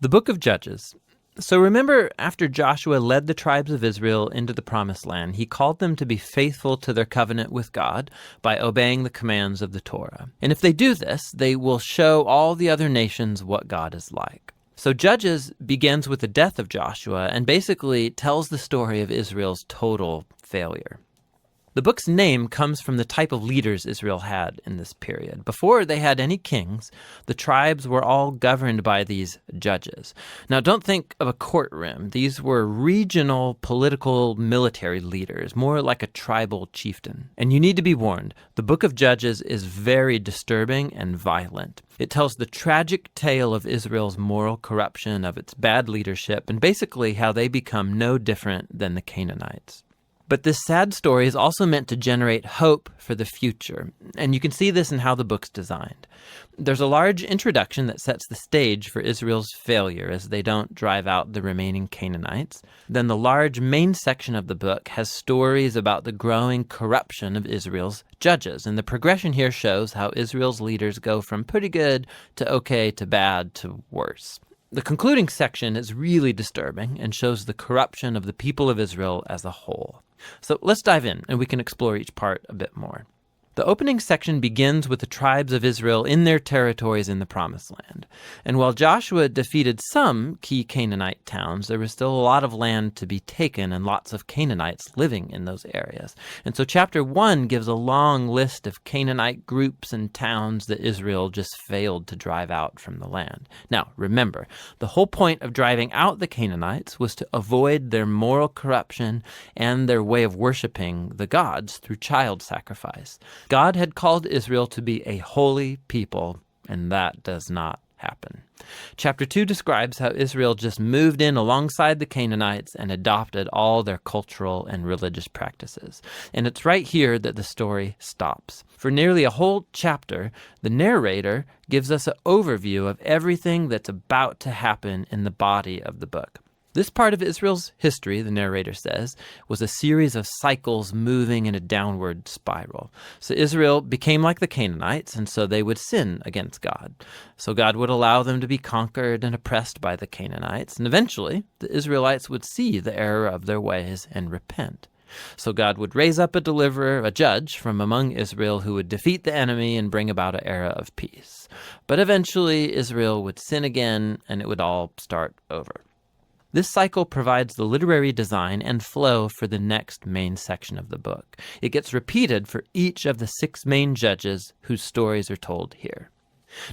The book of Judges. So remember, after Joshua led the tribes of Israel into the promised land, he called them to be faithful to their covenant with God by obeying the commands of the Torah. And if they do this, they will show all the other nations what God is like. So Judges begins with the death of Joshua and basically tells the story of Israel's total failure. The book's name comes from the type of leaders Israel had in this period. Before they had any kings, the tribes were all governed by these judges. Now, don't think of a courtroom. These were regional political military leaders, more like a tribal chieftain. And you need to be warned, the book of Judges is very disturbing and violent. It tells the tragic tale of Israel's moral corruption, of its bad leadership, and basically how they become no different than the Canaanites. But this sad story is also meant to generate hope for the future, and you can see this in how the book's designed. There's a large introduction that sets the stage for Israel's failure as they don't drive out the remaining Canaanites. Then the large main section of the book has stories about the growing corruption of Israel's judges, and the progression here shows how Israel's leaders go from pretty good to okay to bad to worse. The concluding section is really disturbing and shows the corruption of the people of Israel as a whole. So let's dive in and we can explore each part a bit more. The opening section begins with the tribes of Israel in their territories in the Promised Land. And while Joshua defeated some key Canaanite towns, there was still a lot of land to be taken and lots of Canaanites living in those areas. And so chapter 1 gives a long list of Canaanite groups and towns that Israel just failed to drive out from the land. Now, remember, the whole point of driving out the Canaanites was to avoid their moral corruption and their way of worshiping the gods through child sacrifice. God had called Israel to be a holy people, and that does not happen. Chapter 2 describes how Israel just moved in alongside the Canaanites and adopted all their cultural and religious practices. And it's right here that the story stops. For nearly a whole chapter, the narrator gives us an overview of everything that's about to happen in the body of the book. This part of Israel's history, the narrator says, was a series of cycles moving in a downward spiral. So Israel became like the Canaanites, and so they would sin against God. So God would allow them to be conquered and oppressed by the Canaanites, and eventually the Israelites would see the error of their ways and repent. So God would raise up a deliverer, a judge from among Israel who would defeat the enemy and bring about an era of peace. But eventually Israel would sin again, and it would all start over. This cycle provides the literary design and flow for the next main section of the book. It gets repeated for each of the 6 main judges whose stories are told here.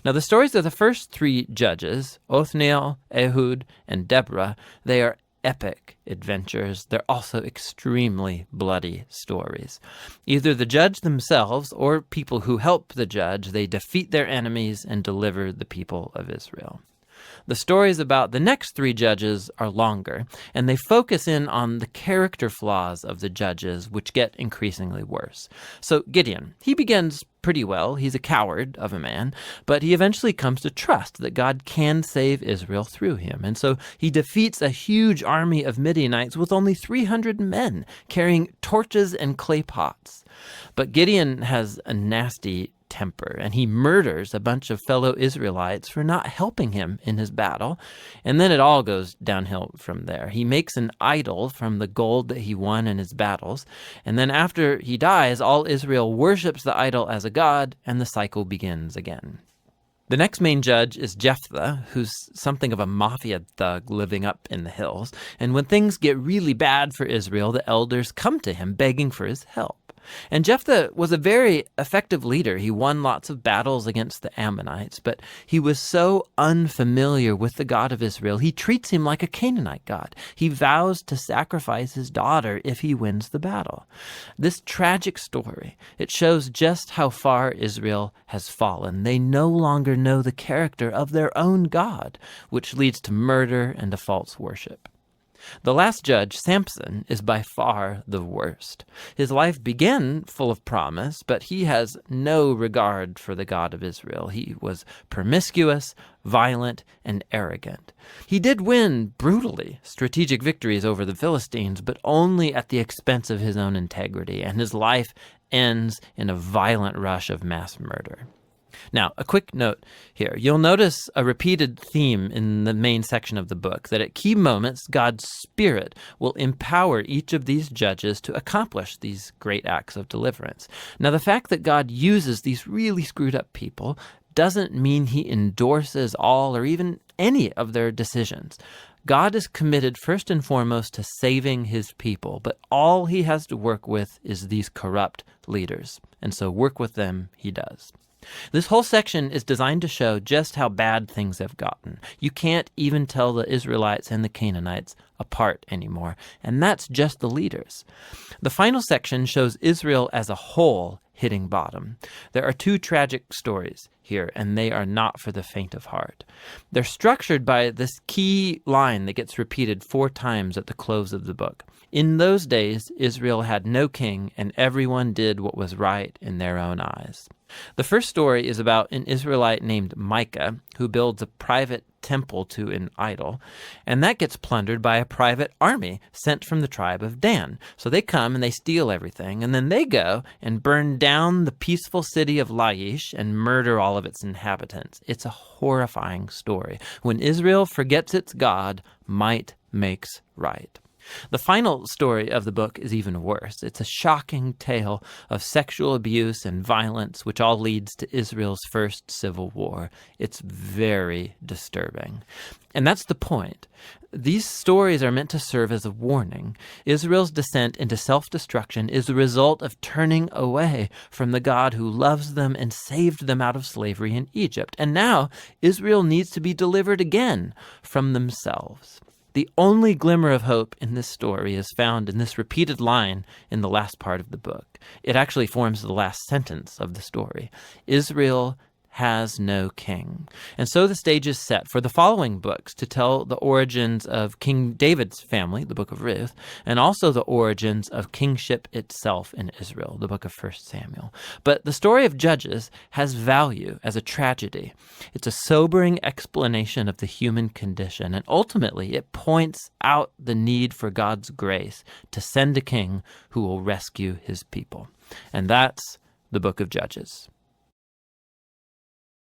Now, the stories of the first 3 judges, Othniel, Ehud, and Deborah, they are epic adventures. They're also extremely bloody stories. Either the judge themselves or people who help the judge, they defeat their enemies and deliver the people of Israel. The stories about the next 3 judges are longer, and they focus in on the character flaws of the judges, which get increasingly worse. So Gideon, he begins pretty well. He's a coward of a man, but he eventually comes to trust that God can save Israel through him. And so he defeats a huge army of Midianites with only 300 men carrying torches and clay pots. But Gideon has a nasty temper, and he murders a bunch of fellow Israelites for not helping him in his battle. And then it all goes downhill from there. He makes an idol from the gold that he won in his battles. And then after he dies, all Israel worships the idol as a god, and the cycle begins again. The next main judge is Jephthah, who's something of a mafia thug living up in the hills. And when things get really bad for Israel, the elders come to him begging for his help. And Jephthah was a very effective leader. He won lots of battles against the Ammonites, but he was so unfamiliar with the God of Israel, he treats him like a Canaanite god. He vows to sacrifice his daughter if he wins the battle. This tragic story, it shows just how far Israel has fallen. They no longer know the character of their own God, which leads to murder and to false worship. The last judge, Samson, is by far the worst. His life began full of promise, but he has no regard for the God of Israel. He was promiscuous, violent, and arrogant. He did win brutally strategic victories over the Philistines, but only at the expense of his own integrity, and his life ends in a violent rush of mass murder. Now, a quick note here. You'll notice a repeated theme in the main section of the book, that at key moments, God's Spirit will empower each of these judges to accomplish these great acts of deliverance. Now, the fact that God uses these really screwed up people doesn't mean he endorses all or even any of their decisions. God is committed first and foremost to saving his people, but all he has to work with is these corrupt leaders. And so work with them he does. This whole section is designed to show just how bad things have gotten. You can't even tell the Israelites and the Canaanites apart anymore, and that's just the leaders. The final section shows Israel as a whole hitting bottom. There are two tragic stories here, and they are not for the faint of heart. They're structured by this key line that gets repeated 4 times at the close of the book. In those days, Israel had no king, and everyone did what was right in their own eyes. The first story is about an Israelite named Micah who builds a private temple to an idol, and that gets plundered by a private army sent from the tribe of Dan. So they come and they steal everything, and then they go and burn down the peaceful city of Laish and murder all of its inhabitants. It's a horrifying story. When Israel forgets its God, might makes right. The final story of the book is even worse. It's a shocking tale of sexual abuse and violence, which all leads to Israel's first civil war. It's very disturbing. And that's the point. These stories are meant to serve as a warning. Israel's descent into self-destruction is the result of turning away from the God who loves them and saved them out of slavery in Egypt. And now Israel needs to be delivered again from themselves. The only glimmer of hope in this story is found in this repeated line in the last part of the book. It actually forms the last sentence of the story. Israel has no king. And so the stage is set for the following books to tell the origins of King David's family, the book of Ruth, and also the origins of kingship itself in Israel, the book of 1 Samuel. But the story of Judges has value as a tragedy. It's a sobering explanation of the human condition, and ultimately it points out the need for God's grace to send a king who will rescue his people. And that's the book of Judges.